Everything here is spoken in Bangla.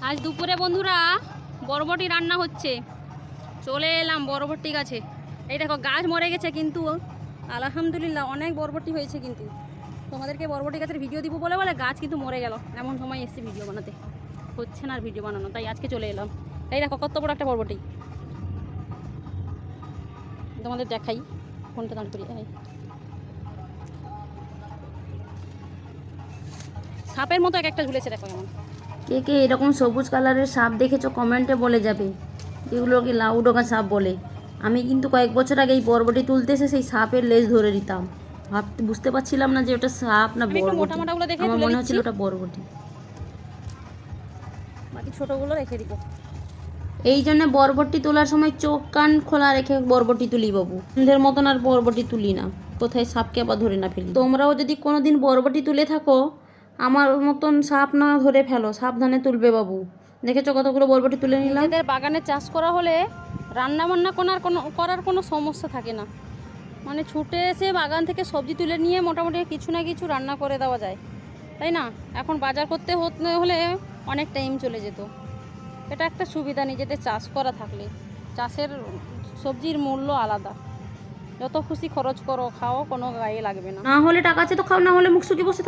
আজ দুপুরে বন্ধুরা বরবটি রান্না হচ্ছে। চলে এলাম বরবটি গাছে। এই দেখো গাছ মরে গেছে কিন্তু আলহামদুলিল্লাহ অনেক বরবটি হয়েছে। কিন্তু তোমাদেরকে বরবটি গাছের ভিডিও দিব বলে বলে গাছ কিন্তু মরে গেল। এমন সময় এসেছি ভিডিও বানাতে, হচ্ছে না আর ভিডিও বানানো, তাই আজকে চলে এলাম। এই দেখো কত বড় একটা বরবটি, তোমাদের দেখাই। ফোনটা দাঁড় করি। সাপের মতো এক একটা ঝুলেছে, দেখো এমন। কে কে এরকম সবুজ কালারের সাপ দেখেছো কমেন্টে বলে যাবে। এগুলোকে লাউডোকা সাপ বলে। আমি কিন্তু কয়েক বছর আগে এই বরবটি তুলতে এসে সেই সাপের লেজ ধরে দিতাম, বুঝতে পারছিলাম না যে ওটা সাপ না বরবটি। আমার মনে হচ্ছিল ওটা বরবটি। বাকি ছোটগুলো রেখে দিব। এই জন্য বরবটি তোলার সময় চোখ কান খোলা রেখে বরবটি তুলি বাবু। সন্ধ্যের মতন আর বরবটি তুলি না, কোথায় সাপকে আবার ধরে না ফেলি। তোমরাও যদি কোনোদিন বরবটি তুলে থাকো আমার মতন সাপ না ধরে ফেলো, সাবধানে তুলবে বাবু। দেখেছো কতগুলো বরবটি তুলে নিলাম। নিজেদের বাগানে চাষ করা হলে রান্না বান্না করার কোনো সমস্যা থাকে না। মানে ছুটে এসে বাগান থেকে সবজি তুলে নিয়ে মোটামুটি কিছু না কিছু রান্না করে দেওয়া যায়, তাই না? এখন বাজার করতে হলে অনেক টাইম চলে যেত। এটা একটা সুবিধা নিজেদের চাষ করা থাকলে। চাষের সবজির মূল্য আলাদা, যত খুশি খরচ করো খাও, কোনো গায়ে লাগবে না। না হলে টাকা আছে তো খাও, না হলে মুখ শুকিয়ে বসে থাকো।